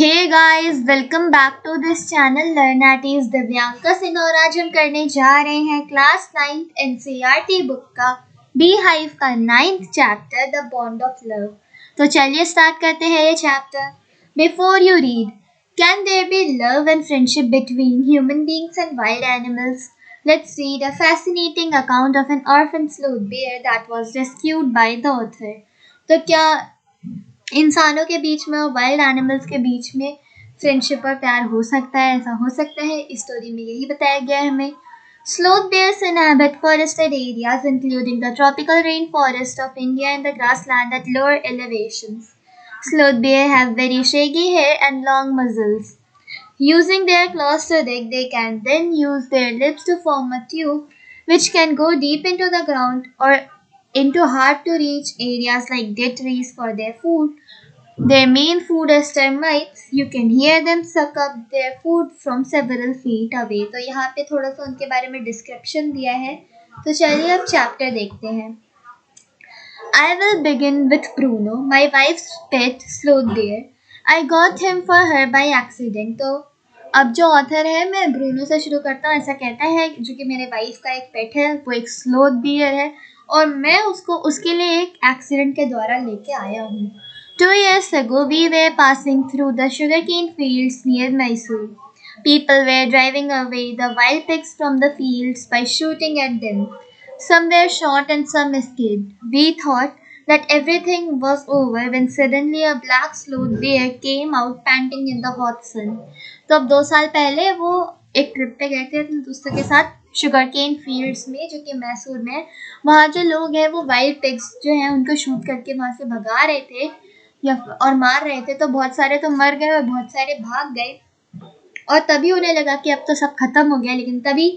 Hey guys, welcome back to this channel Learn at Ease Divyanka Singh और आज हम करने जा रहे हैं क्लास 9th NCERT बुक का बी हाइव का 9th chapter the bond of love. तो चलिए स्टार्ट करते हैं ये chapter. Before you read, can there be love and friendship between human beings and wild animals? Let's read a fascinating account of an orphan sloth bear that was rescued by the author. तो क्या इंसानों के बीच में और wild animals के बीच में friendship और प्यार हो सकता है? ऐसा हो सकता है। इस स्टोरी में यही बताया गया है हमें। Sloth bears inhabit forested areas including the tropical rainforest of India and the grassland at lower elevations. Sloth bear have very shaggy hair and long muzzles. Using their claws to dig, they can then use their lips to form a tube which can go deep into the ground or into hard to reach areas like dead trees for their food. Their main food is termites. You can hear them suck up their food from several feet away. तो यहाँ पे थोड़ा सा उनके बारे में description दिया है। तो चलिए अब चैप्टर देखते हैं। I will begin with Bruno, my wife's pet sloth bear. I got him for her by accident. तो अब जो ऑथर है मैं ब्रूनो से शुरू करता हूँ। ऐसा कहता है जो कि मेरे वाइफ का एक पेट है, वो एक स्लोथ बियर है और मैं उसको उसके लिए एक एक्सीडेंट के द्वारा लेके आया हूँ। 2 years ago, we were passing through the sugarcane fields near Mysore. People were driving away the wild pigs from the fields by shooting at them. Some were shot and some escaped. We thought that everything was over when suddenly a black sloth bear came out panting in the hot sun. तो अब 2 साल पहले वो एक trip पे गए थे अपने दोस्तों के साथ शुगर केन फील्ड्स में जो कि मैसूर में है। वहाँ जो लोग हैं वो वाइल्ड पिग्स जो हैं उनको शूट करके वहाँ से भगा रहे थे या और मार रहे थे। तो बहुत सारे तो मर गए और बहुत सारे भाग गए और तभी उन्हें लगा कि अब तो सब खत्म हो गया। लेकिन तभी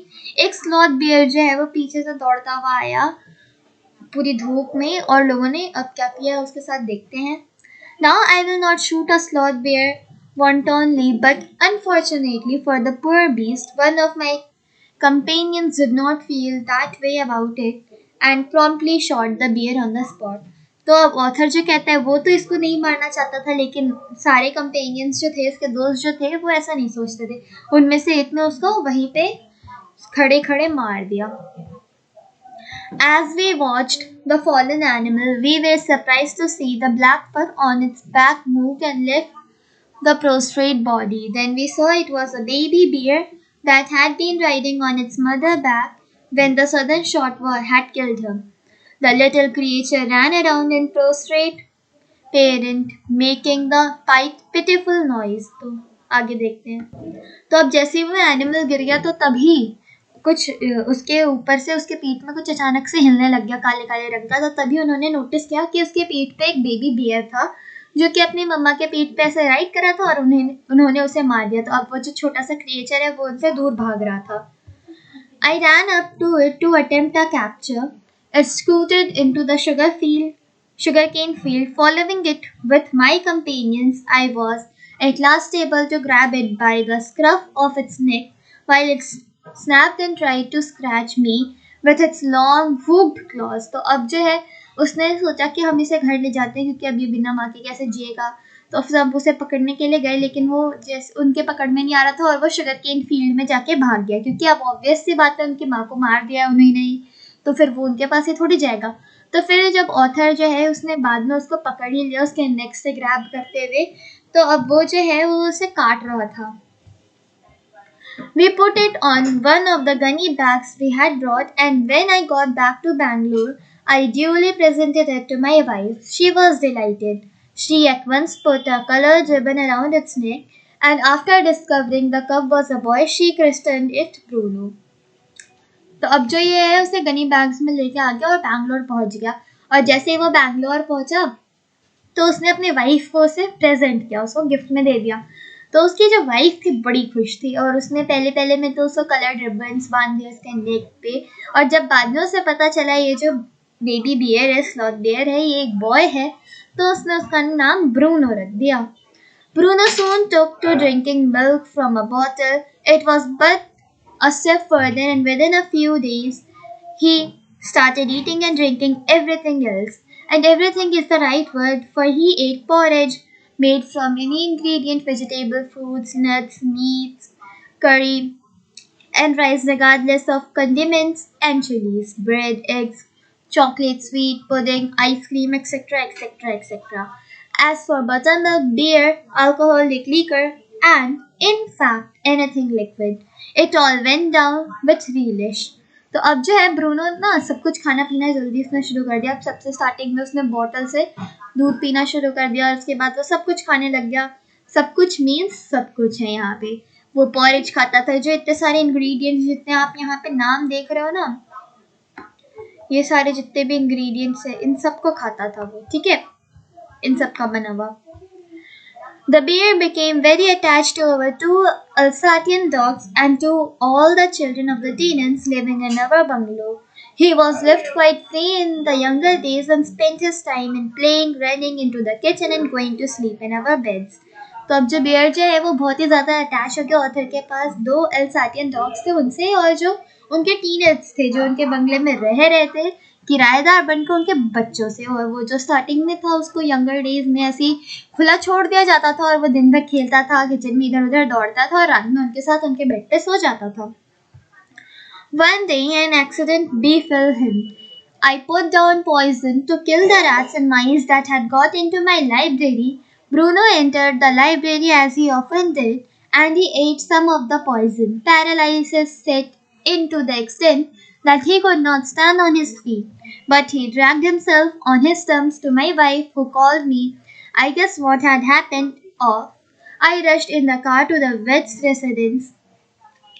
एक स्लॉथ बियर जो है वो पीछे से दौड़ता हुआ आया पूरी धूप में और लोगों ने अब क्या किया उसके साथ देखते हैं। Now I will not shoot a sloth bear wantonly, but unfortunately for the poor beast, one of my companions did not feel that way about it and promptly shot the bear on the spot. तो अब author जो कहता है वो तो इसको नहीं मारना चाहता था, लेकिन सारे कंपेनियंस जो थे, इसके दोस्त जो थे, वो ऐसा नहीं सोचते थे। उनमें से एक ने उसको वहीं पे खड़े खड़े मार दिया। As we watched the fallen animal, we were surprised to see the black fur on its back move and lift the prostrate body. Then we saw it was a baby bear that had been riding on its mother's back when the sudden shot had killed her. The little creature ran around in prostrate parent, making the pitiful noise. तो आगे देखते हैं। तो अब जैसे ही वो animal गिर गया तो तभी कुछ उसके ऊपर से उसके पीठ में कुछ अचानक से हिलने लग गया काले काले रंग का। तो तभी उन्होंने नोटिस किया कि उसके पीठ पे एक बेबी बियर था जो कि अपनी मम्मा के पीठ पे ऐसे राइड करा था और उन्होंने उसे मार दिया। तो अब वो जो छोटा सा क्रिएचर है वो उनसे दूर भाग रहा था। I ran up to it to attempt a capture. It scooted into the sugarcane field. Following it with my companions, I was at last able to grab it by the scruff of its neck while it snapped and tried to scratch me with its long hooked claws. तो अब जो है उसने सोचा कि हम इसे घर ले जाते हैं क्योंकि अब ये बिना माँ के कैसे जिएगा। तो सब उसे पकड़ने के लिए गए, लेकिन वो जैसे उनके पकड़ में नहीं आ रहा था और वो शुगरकेन फील्ड में जाके भाग गया क्योंकि अब ऑब्वियस सी बात है उनकी माँ को मार दिया उन्होंने ही, तो फिर वो उनके पास ही थोड़ी जाएगा। तो फिर जब ऑथर जो है उसने बाद में उसको पकड़ ही लिया उसके नेक से ग्रैब करते हुए, तो अब वो जो है वो उसे काट रहा था। We put it on one of the gunny bags we had brought, and when I got back to Bangalore, I duly presented it to my wife. She was delighted. She at once put a colored ribbon around its neck, and after discovering the cub was a boy, she christened it Bruno. तो अब जो ये है उसे Ghani bags में लेके आ गया और बैंगलोर पहुंच गया। और जैसे ही वो बैंगलोर पहुंचा तो उसने अपनी वाइफ को उसे प्रेजेंट किया, उसको गिफ्ट में दे दिया। तो उसकी जो वाइफ थी बड़ी खुश थी और उसने पहले में तो उसको कलर्ड रिबन्स बांध दिए उसके नेक पे। और जब बाद में उसे पता चला ये जो बेबी बियर है, स्लॉथ बियर है, ये एक बॉय है, तो उसने उसका नाम ब्रूनो रख दिया। Bruno soon took to drinking milk from a bottle. It was but a step further, and within a few days he started eating and drinking everything else. And everything is the right word, for he ate porridge, made from any ingredient, vegetable, fruits, nuts, meats, curry, and rice regardless of condiments and chilies, bread, eggs, chocolate, sweet, pudding, ice cream, etc., etc., etc. As for buttermilk, beer, alcoholic liquor, and in fact anything liquid, it all went down with relish. तो अब जो है Bruno ना सब कुछ खाना पीना जल्दी उसने शुरू कर दिया। अब सबसे स्टार्टिंग में उसने बॉटल से दूध पीना शुरू कर दिया और उसके बाद वो सब कुछ खाने लग गया। सब कुछ मीन्स सब कुछ है यहाँ पे। वो पॉरेज खाता था, जो इतने सारे इंग्रेडिएंट्स जितने आप यहाँ पे नाम देख रहे हो ना, ये सारे जितने भी इंग्रेडिएंट्स है इन सबको खाता था वो, ठीक है, इन सब का बना हुआ। The bear became very attached to our two Alsatian dogs and to all the children of the tenants living in our bungalow. He was left quite free in the younger days and spent his time in playing, running into the kitchen and going to sleep in our beds. तो अब जो beer जो है वो बहुत ही ज़्यादा attach हो गया ऑथर के पास। 2 एल्साटियन डॉग्स थे उनसे, और जो उनके टीनेज थे जो उनके बंगले में रह रहे थे किराएदार बनकर उनके बच्चों से। और वो जो स्टार्टिंग में था उसको यंगर डेज में ऐसे ही खुला छोड़ दिया जाता था और वो दिन भर खेलता था, किचन में इधर उधर दौड़ता था और रात में उनके साथ उनके बेड पे सो जाता था। One day an accident befell him. I put down poison to kill the rats and mice that had got into my library. Bruno entered the library as he often did, and he ate some of the poison. Paralysis set in to the extent that he could not stand on his feet, but he dragged himself on his stumps to my wife, who called me. I guessed what had happened off. I rushed in the car to the vet's residence.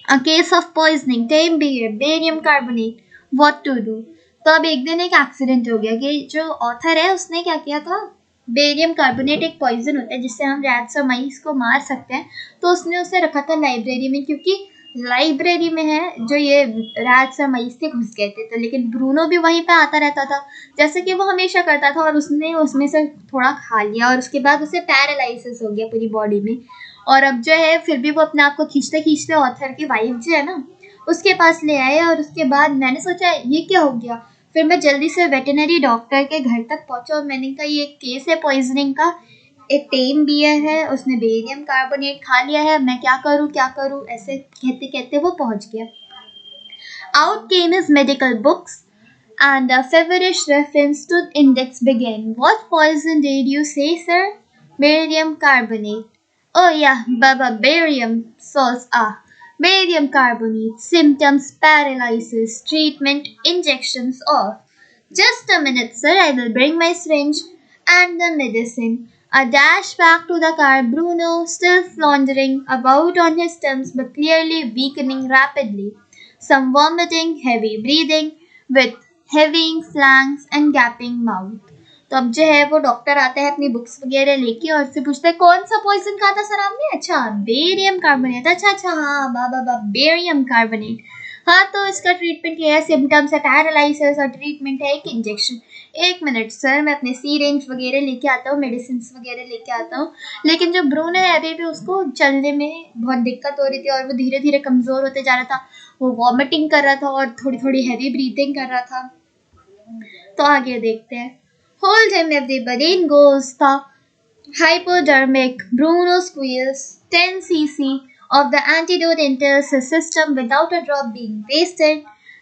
A case of poisoning, tame beer, barium carbonate, what to do? तो अब एक दिन एक accident हो गया कि जो author है उसने क्या किया था, बेरियम कार्बोनेट एक पॉइजन होता है जिससे हम रैट्स और माइस को मार सकते हैं, तो उसने उसे रखा था लाइब्रेरी में, क्योंकि लाइब्रेरी में है जो ये रैट्स और माइस थे घुस गए थे। तो लेकिन ब्रूनो भी वहीं पे आता रहता था जैसे कि वो हमेशा करता था, और उसने उसमें से थोड़ा खा लिया और उसके बाद उसे पैरालिसिस हो गया पूरी बॉडी में। और अब जो है फिर भी वो अपने आप को खींचते खींचते ऑथर की वाइफ जो है ना उसके पास ले आए, और उसके बाद मैंने सोचा ये क्या हो गया। फिर मैं जल्दी से वेटनरी डॉक्टर के घर तक पहुंचा और मैंने कहा ये केस है पॉइजनिंग का, एक टेम बियर है, उसने बेरियम कार्बोनेट खा लिया है, मैं क्या करूं, ऐसे कहते कहते वो पहुंच गया। Out came his medical books and a feverish reference to index began. What poison did you say, sir? Barium carbonate. Oh yeah, Baba, barium salts. Barium carbonate. Symptoms paralysis. Treatment injections off. Just a minute, sir. I will bring my syringe and the medicine. A dash back to the car. Bruno, still floundering about on his stumps but clearly weakening rapidly. Some vomiting, heavy breathing, with heaving flanks and gaping mouth. तो अब जो है वो doctor आता है अपनी books वगैरह लेके और उससे पूछता है कौन सा पॉइजन खा था सर आपने? अच्छा बेरियम कार्बोनेट। अच्छा हाँ बाबा बेरियम कार्बोनेट। हाँ तो इसका ट्रीटमेंट क्या है? सिम्टम्स है पैरालिसिस और ट्रीटमेंट है एक इंजेक्शन। 1 मिनट सर, मैं अपने सीरेंज वगैरह लेके आता हूँ, मेडिसिन वगैरह लेके आता हूँ। लेकिन जो ब्रूनो है अभी भी उसको चलने में बहुत दिक्कत हो रही थी और वो धीरे धीरे कमज़ोर होते जा रहा था। वो वॉमिटिंग कर रहा था और थोड़ी थोड़ी हैवी ब्रीथिंग कर रहा था। तो आगे देखते हैं। Hold him everybody in goes the hypodermic. Bruno squeals. 10 cc of the antidote enters his system without a drop being wasted.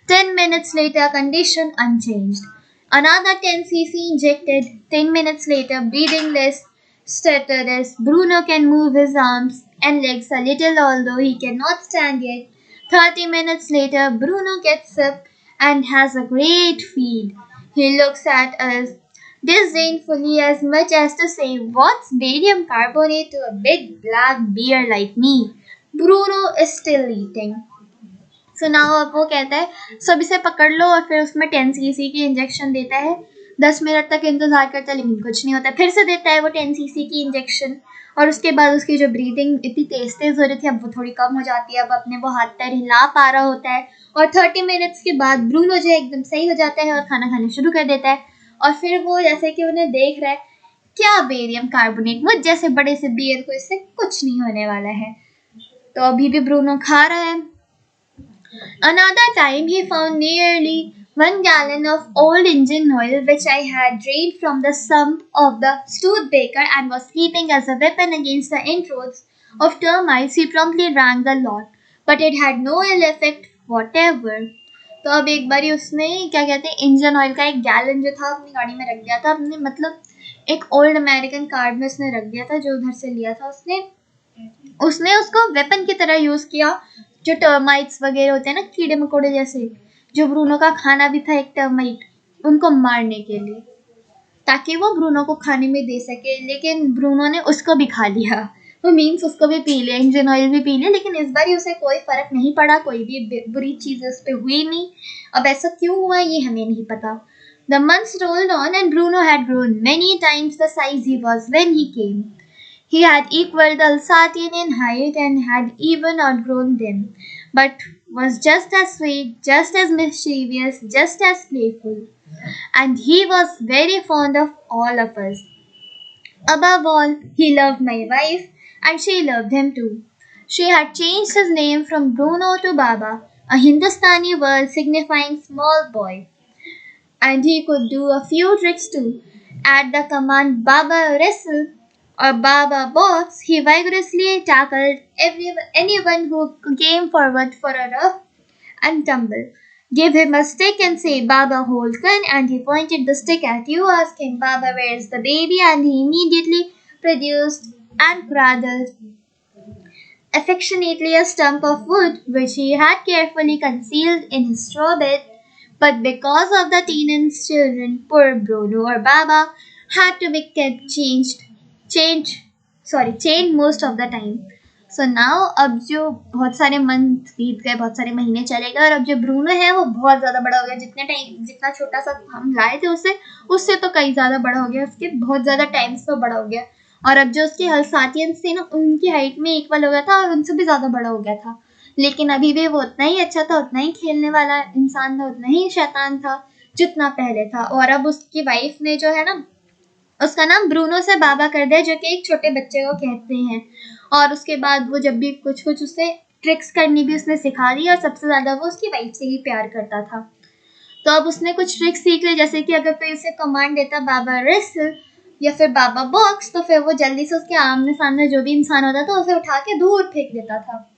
10 minutes later, condition unchanged. Another 10 cc injected. 10 minutes later, breathing less, stertorous. Bruno can move his arms and legs a little, although he cannot stand yet. 30 minutes later, Bruno gets up and has a great feed. He looks at us disdainfully, as much as to say, what's barium carbonate to a big black bear like me? Bruno is still eating. So now अब वो कहता है सब इसे पकड़ लो और फिर उसमें 10 cc की इंजेक्शन देता है। 10 मिनट तक इंतजार करता है लेकिन कुछ नहीं होता। फिर से देता है वो 10 cc की इंजेक्शन और उसके बाद उसकी जो ब्रीदिंग इतनी तेज हो रही थी अब वो थोड़ी कम हो जाती है। अब अपने वो हाथ पैर हिला पा रहा होता है और 30 मिनट्स के बाद ब्रूनो जो एकदम सही हो जाता है और खाना खाना शुरू कर देता है। और फिर वो जैसे कि उन्हें देख रहा है, क्या बेरियम कार्बोनेट, मुझ जैसे बड़े से बियर को इससे कुछ नहीं होने वाला है। तो अभी भी ब्रूनो खा रहा है। Another time he found nearly 1 gallon of old engine oil, which I had drained from the sump of the Studebaker and was keeping as a weapon against the inroads of termites, he promptly drank the lot, but it had no ill effect whatever. तो अब एक बारी उसने क्या कहते हैं engine oil का 1 gallon जो था अपनी गाड़ी में रख दिया था, अपने मतलब एक ओल्ड अमेरिकन कार में उसने रख दिया था जो उधर से लिया था उसने उसको वेपन की तरह यूज किया, जो टर्माइट्स वगैरह होते हैं ना, कीड़े मकोड़े जैसे, जो ब्रूनो का खाना भी था एक टर्माइट, उनको मारने के लिए, ताकि वो ब्रूनो को खाने में दे सके। लेकिन ब्रूनो ने उसको भी खा लिया, वो मीन्स उसको भी पी लिया, इंजन ऑयल भी पी लिया, लेकिन इस बार उसे कोई फर्क नहीं पड़ा, कोई भी बुरी चीज उस पर हुई नहीं। अब ऐसा क्यों हुआ ये हमें नहीं पता। The months rolled on and Bruno had grown many times the size he was when he came. He had equaled the Alsatian in height and had even outgrown them, but was just as sweet, just as mischievous, just as playful. And he was very fond of all of us. Above all, he loved my wife, and she loved him too. She had changed his name from Bruno to Baba, a Hindustani word signifying small boy, and he could do a few tricks too. At the command Baba wrestle or Baba box, he vigorously tackled anyone who came forward for a rough and tumble. Give him a stick and say, Baba hold gun, and he pointed the stick at you, ask him, Baba, where's the baby? And he immediately produced and cradled affectionately a stump of wood which he had carefully concealed in his straw bed. But because of the tenants' children, poor Bruno or Baba had to be kept chained most of the time. So now अब जो बहुत सारे month बीत गए, बहुत सारे महीने चले गए, और अब जो ब्रूनो है वो बहुत ज़्यादा बड़ा हो गया, जितना छोटा सा हम लाए थे उससे तो कई ज़्यादा बड़ा हो गया, उसके बहुत ज़्यादा टाइम्स पे बड़ा हो गया। और अब जो उसके हल्सातियंस थे ना, उनकी हाइट में इक्वल हो गया था और उनसे भी ज़्यादा बड़ा हो गया था। लेकिन अभी भी वो उतना ही अच्छा था, उतना ही खेलने वाला इंसान था, उतना ही शैतान था जितना पहले था। और अब उसकी वाइफ ने जो है ना, उसका नाम ब्रूनो से बाबा कर दिया, जो कि एक छोटे बच्चे को कहते हैं। और उसके बाद वो जब भी कुछ उसे ट्रिक्स करनी भी उसने सिखा दी, और सबसे ज़्यादा वो उसकी वाइफ से ही प्यार करता था। तो अब उसने कुछ ट्रिक्स सीख ली, जैसे कि अगर कोई उसे कमांड देता बाबा रेसल या फिर बाबा बॉक्स, तो फिर वो जल्दी से उसके आमने सामने जो भी इंसान होता था उसे उठा के दूर फेंक देता था।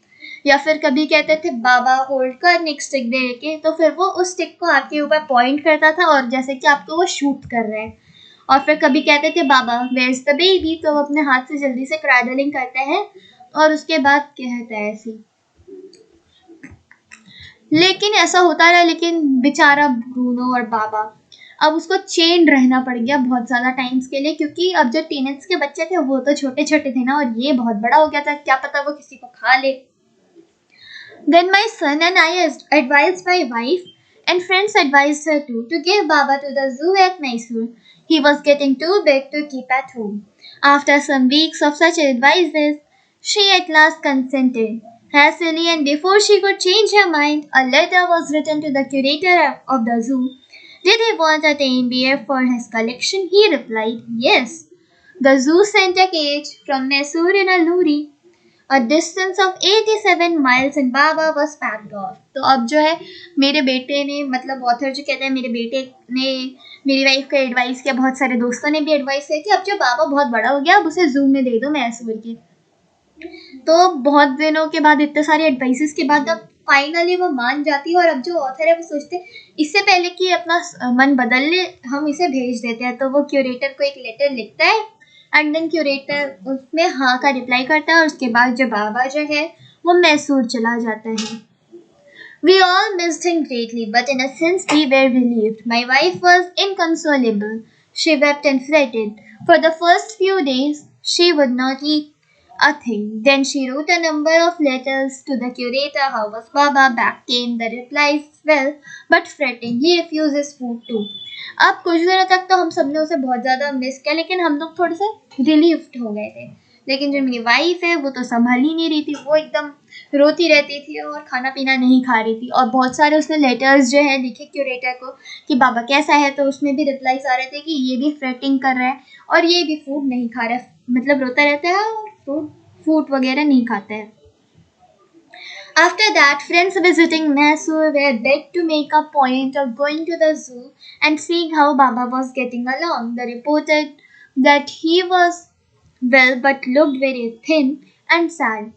या फिर कभी कहते थे बाबा होल्ड कर एक स्टिक दे के, तो फिर वो उस स्टिक को आपके ऊपर पॉइंट करता था और जैसे कि आपको वो शूट कर रहे हैं। और फिर कभी कहते थे बाबा वेयर्स द बेबी, तो वो अपने हाथ से जल्दी से क्रैडलिंग करते हैं और उसके बाद कहता है ऐसी। लेकिन ऐसा होता रहा, लेकिन बेचारा ब्रूनो और बाबा, अब उसको चेन रहना पड़ गया बहुत ज़्यादा टाइम्स के लिए, क्योंकि अब जो टीनेज के बच्चे थे वो तो छोटे छोटे थे ना, और ये बहुत बड़ा हो गया था, क्या पता वो किसी को खा ले। Then my son and I advised my wife, and friends advised her too, to give Baba to the zoo at Mysore. He was getting too big to keep at home. After some weeks of such advices, she at last consented. Hastily, and before she could change her mind, a letter was written to the curator of the zoo. Did he want a tame bear for his collection? He replied, yes. The zoo sent a cage from Mysore in a lorry, a distance of 87 miles, and Baba was packed off. तो अब जो है मेरे बेटे ने, मतलब author जो कहते हैं, मेरे बेटे ने मेरी वाइफ का एडवाइस किया, बहुत सारे दोस्तों ने भी एडवाइस किया कि अब जो बाबा बहुत बड़ा हो गया अब उसे जू में दे दो मैसूर के। तो बहुत दिनों के बाद, इतने सारे एडवाइसेस के बाद, अब फाइनली वो मान जाती है। और अब जो ऑथर है वो सोचते इससे पहले कि अपना मन बदल ले, हम इसे भेज देते हैं। तो वो क्यूरेटर को एक लेटर लिखता है, एंड देन क्यूरेटर उसमें हाँ का रिप्लाई करता है, और उसके बाद जो बाबा जो है वो मैसूर चला जाता है। We all missed him greatly, but in a sense we were relieved. My wife was inconsolable. She wept and fretted. For the first few days, she would not eat a thing. Then she wrote a number of letters to the curator. How was Baba? Back came the replies, well, but fretting. He refuses food too. अब कुछ दिनों तक तो हम सब ने उसे बहुत ज़्यादा मिस किया, लेकिन हम लोग थोड़े से रिलीव्ड हो गए थे। लेकिन जो मेरी वाइफ है वो तो संभल ही नहीं रही थी, वो एकदम रोती रहती थी और खाना पीना नहीं खा रही थी। और बहुत सारे उसने लेटर्स जो है लिखे क्यूरेटर को कि बाबा कैसा है, तो उसमें भी रिप्लाईज आ रहे थे कि ये भी फ्रेटिंग कर रहा है और ये भी फूड नहीं खा रहा है, मतलब रोता रहता है और फूड वगैरह नहीं खाता है। After that, friends visiting Mysore were begged to make a point of going to the zoo and seeing how Baba was getting along. They reported that he was well but looked very thin and sad.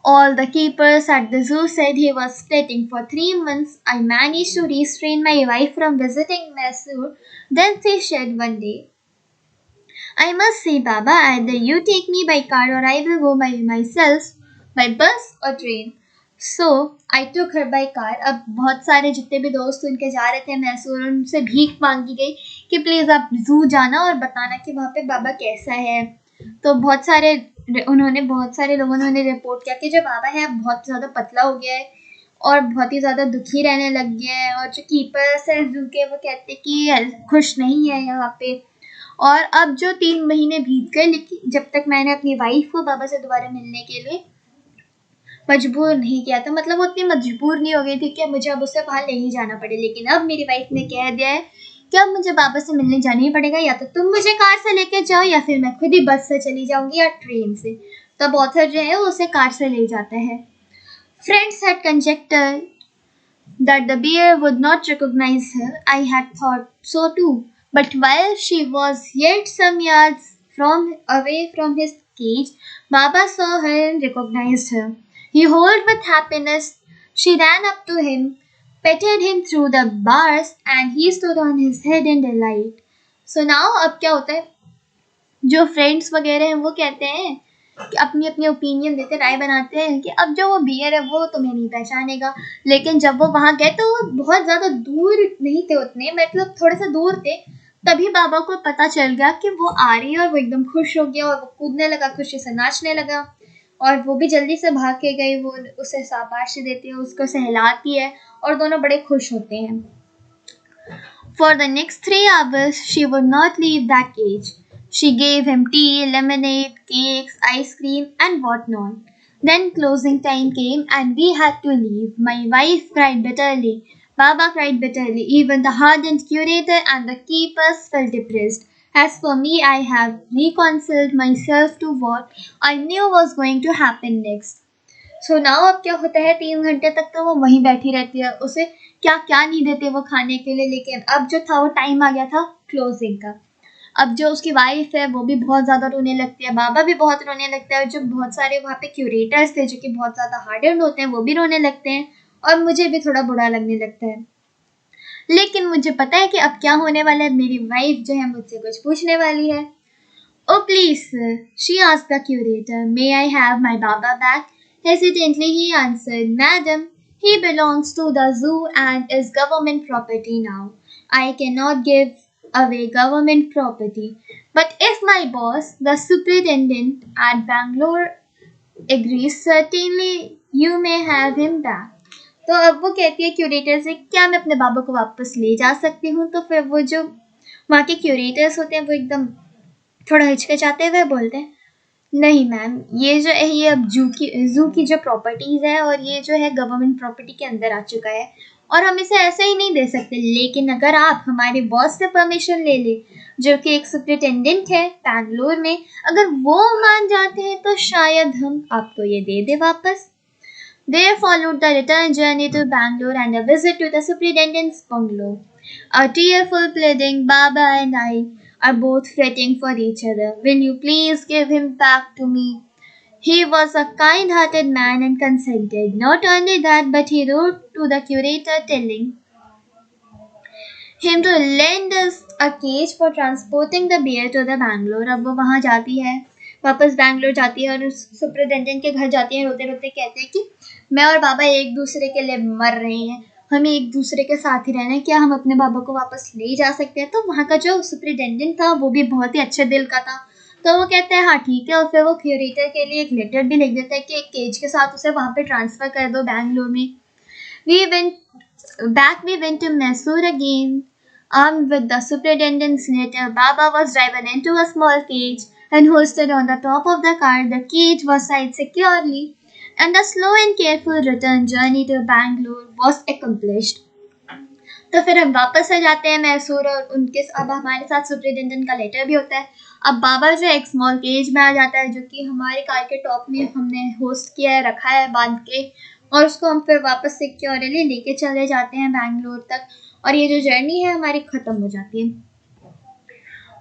All the keepers at the zoo said he was splitting for 3 months. I managed to restrain my wife from visiting Mysore. Then she said one day, I must see Baba, either you take me by car or I will go by myself by bus or train. So I took her by car. अब बहुत सारे जितने भी दोस्त उनके जा रहे थे मैसूर, उनसे भीख मांगी गई कि प्लीज़ आप जू जाना और बताना कि वहाँ पे बाबा कैसा है. तो बहुत सारे लोगों ने उन्हें रिपोर्ट किया कि जो बाबा है बहुत ज़्यादा पतला हो गया है और बहुत ही ज़्यादा दुखी रहने लग गया है. और जो कीपर्स है जू के वो कहते कि खुश नहीं है यहाँ पे. और अब जो 3 महीने बीत गए, लेकिन जब तक मैंने अपनी वाइफ को बाबा से दोबारा मिलने के लिए मजबूर नहीं किया था, मतलब वो इतनी मजबूर नहीं हो गई थी कि मुझे अब उससे बाहर नहीं जाना पड़े. लेकिन अब मेरी वाइफ ने कह दिया है कि अब मुझे बाबा से मिलने जाना ही पड़ेगा, या तो तुम मुझे कार से लेके जाओ या फिर मैं खुद ही बस से चली जाऊंगी या ट्रेन से. तब ऑथर जो है वो उसे कार से ले जाता है. Friends had conjecture that the bear would not recognize her. I had thought so too. But while she was yet some yards away from his cage, Baba saw her and recognized her. He roared with happiness. She ran up to him, petted him through the bars, and he stood on his head in delight. So now अब क्या होता है, जो friends वगैरह हैं वो कहते हैं कि अपनी अपनी ओपिनियन देते, राय बनाते हैं कि अब जो वो बियर है वो तुम्हें नहीं पहचानेगा. लेकिन जब वो वहाँ गए तो वो बहुत ज़्यादा दूर नहीं थे उतने, मतलब थोड़े से दूर थे. तभी बाबा को पता चल गया कि वो आ रही है और वो एकदम खुश हो गया और वो कूदने लगा, खुशी से नाचने लगा. और वो भी जल्दी से भाग के गई. वो उसे शाबाशी देती है, उसको सहलाती है और दोनों बड़े खुश होते हैं. For the next 3 hours, she would not leave that cage. She gave him tea, lemonade, cakes, ice cream, and whatnot. Then closing time came and we had to leave. My wife cried bitterly. Baba cried bitterly. Even the hardened curator and the keepers felt depressed. As for me, I have reconciled myself to what I knew was going to happen next. So now अब क्या होता है, 3 घंटे तक तो वो वहीं बैठी रहती है. उसे क्या क्या नहीं देते वो खाने के लिए. लेकिन अब जो था वो टाइम आ गया था क्लोजिंग का. अब जो उसकी वाइफ है वो भी बहुत ज़्यादा रोने लगती है, बाबा भी बहुत रोने लगता है, और जो बहुत सारे वहाँ पे क्यूरेटर्स थे जो कि बहुत ज़्यादा हार्डेंड होते हैं वो भी रोने लगते हैं. और मुझे भी थोड़ा बुरा लगने लगता है. लेकिन मुझे पता है कि अब क्या होने वाला है. मेरी वाइफ जो है मुझसे कुछ पूछने वाली है. Oh please, sir, she asked the curator, may I have my Baba back? Hesitantly he answered, Madam, he belongs to the zoo and is government property now. I cannot give away government property. But if my boss, the superintendent at Bangalore, agrees, certainly you may have him back. तो अब वो कहती है curator से, क्या मैं अपने बाबा को वापस ले जा सकती हूँ? तो फिर वो जो वहाँ के क्यूरेटर्स होते हैं वो एकदम थोड़ा हिचकिचाते हुए बोलते हैं, नहीं मैम, ये जो है ये अब जू की जो प्रॉपर्टीज़ है और ये जो है गवर्नमेंट प्रॉपर्टी के अंदर आ चुका है और हम इसे ऐसे ही नहीं दे सकते. लेकिन अगर आप हमारे बॉस से परमिशन ले ले, जो कि एक सुपरिटेंडेंट है बैंगलोर में, अगर वो मान जाते हैं तो शायद हम आपको ये दे दे वापस. There followed the return journey to Bangalore and a visit to the superintendent's bungalow. A tearful pleading, Baba and I are both fretting for each other. Will you please give him back to me? He was a kind-hearted man and consented. Not only that, but he wrote to the curator telling him to lend us a cage for transporting the bear to the Bangalore. अब वो वहाँ जाती है, वापस बैंगलोर जाती है और उस सुपरिटेंडेंट के घर जाती है. रोते रोते कहते हैं कि मैं और बाबा एक दूसरे के लिए मर रहे हैं, हमें एक दूसरे के साथ ही रहना है, क्या हम अपने बाबा को वापस ले जा सकते हैं? तो वहाँ का जो सुपरिटेंडेंट था वो भी बहुत ही अच्छे दिल का था. तो वो कहते हैं हाँ ठीक है, और फिर वो क्यूरेटर के लिए एक लेटर भी लिख देता है कि एक केज के साथ उसे वहाँ पे ट्रांसफ़र कर दो बैंगलोर में. We went to Mysore again. Armed with the superintendent's letter, Baba was driven into a small cage and hoisted on the top of the car. The cage was tied securely, and the slow and careful return journey to Bangalore was accomplished. तो फिर हम वापस आ जाते हैं मैसूर और उनके अब हमारे साथ सुपरिटेंडेंट का लेटर भी होता है. अब बाबा जो एक स्मॉल केज में आ जाता है, जो कि हमारे कार के टॉप में हमने होस्ट किया है, रखा है बांध के, और उसको हम फिर वापस सिक्योरली लेके चले जाते हैं बैंगलोर तक, और ये जो जर्नी है हमारी खत्म हो जाती है।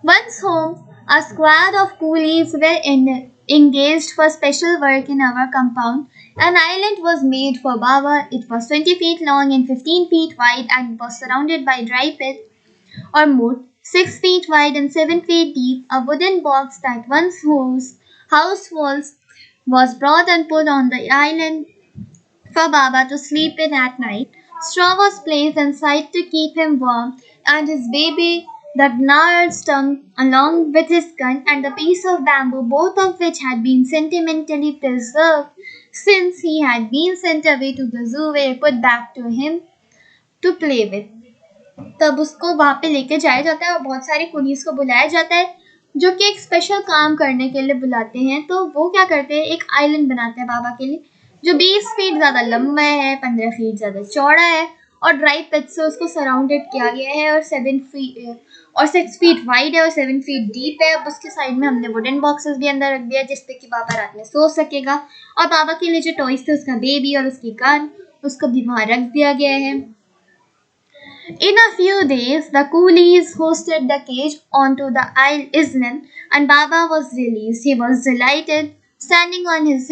Once home, a squad of coolies were engaged for special work in our compound. An island was made for Baba. It was 20 feet long and 15 feet wide and was surrounded by dry pit or moat, 6 feet wide and 7 feet deep. A wooden box that once housed house walls was brought and put on the island for Baba to sleep in at night. Straw was placed inside to keep him warm, and his baby, the gnarled stump, along with his gun and the piece of bamboo, both of which had been sentimentally preserved since he had been sent away to the zoo, were put back to him to play with. तब उसको वहाँ पे लेके जाया जाता है और बहुत सारे पुलिस को बुलाया जाता है, जो कि एक स्पेशल काम करने के लिए बुलाते हैं। तो वो क्या करते हैं, एक आइलैंड बनाते हैं बाबा के लिए, जो 20 फीट ज़्यादा लंबा है, 15 फीट ज़्यादा चौड़ा है, और ड्राई पिट से उसको सराउंडेड किया गया है, और 6 फीट वाइड है और 7 फीट डीप है। अब उसके साइड में हमने वुडन बॉक्सेस भी अंदर रख दिया, जिसपे कि बाबा रात में सो सकेगा, और बाबा के लिए जो टॉयज थे, उसका बेबी और उसकी गन, उसको भी वहाँ रख दिया गया है। In a few days, the coolies hoisted the cage onto the island and Baba was released. He was delighted. Standing on his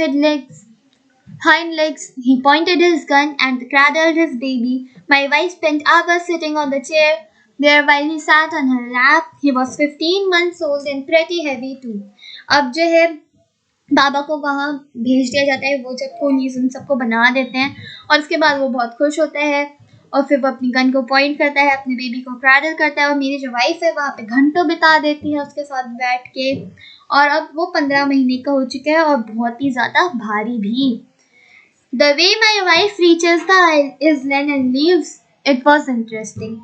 hind legs, he pointed his gun and cradled his baby. My wife spent hours sitting on the chair there while he sat on her lap. He was 15 months old and pretty heavy too. अब जो है बाबा को वहाँ भेज दिया जाता है, वो जब पुलिस उन सबको बना देते हैं, और उसके बाद वो बहुत खुश होता है, और फिर वो अपनी गन को पॉइंट करता है, अपने बेबी को क्रैडल करता है, और मेरी जो वाइफ है वहाँ पे घंटों बिता देती है उसके साथ बैठ के। और अब वो 15 महीने का हो चुका है और बहुत ही ज़्यादा भारी भी। The way my wife reaches the island and leaves, it was interesting.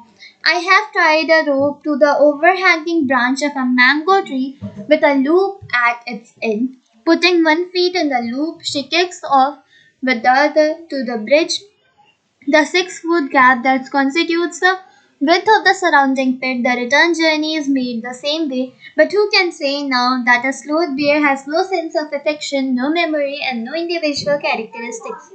I have tied a rope to the overhanging branch of a mango tree with a loop at its end. Putting one foot in the loop, she kicks off with the other to the bridge, the 6-foot gap that constitutes the width of the surrounding pit. The return journey is made the same way, but who can say now that a sloth bear has no sense of affection, no memory, and no individual characteristics?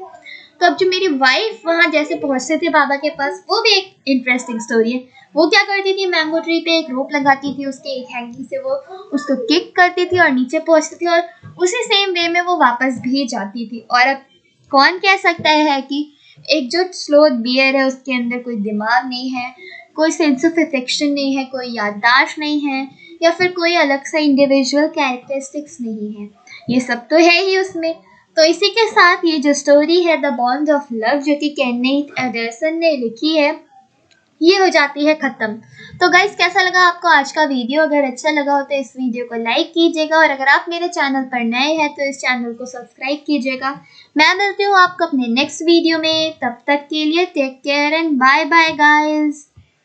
तो अब जो मेरी wife वहाँ जैसे पहुँचते थे बाबा के पास, वो भी एक इंटरेस्टिंग स्टोरी है। वो क्या करती थी, मैंगो ट्री पे एक रोप लगाती थी, उसके एक हैंगिंग से वो उसको किक करती थी और नीचे पहुँचती थी, और उसी सेम वे में वो वापस भी जाती थी। और अब कौन कह सकता है कि एक जो स्लोथ बियर है उसके अंदर कोई दिमाग नहीं है, कोई सेंस ऑफ अफेक्शन नहीं है, कोई याददाश्त नहीं है, या फिर कोई अलग सा इंडिविजुअल कैरेक्टरिस्टिक्स नहीं है। ये सब तो है ही उसमें। तो इसी के साथ ये जो स्टोरी है द बॉन्ड ऑफ लव, जो कि केनेथ एंडरसन ने लिखी है, ये हो जाती है ख़त्म। तो गाइस, कैसा लगा आपको आज का वीडियो? अगर अच्छा लगा हो तो इस वीडियो को लाइक कीजिएगा, और अगर आप मेरे चैनल पर नए हैं तो इस चैनल को सब्सक्राइब कीजिएगा। मैं मिलती हूँ आपको अपने नेक्स्ट वीडियो में, तब तक के लिए take care and bye bye guys.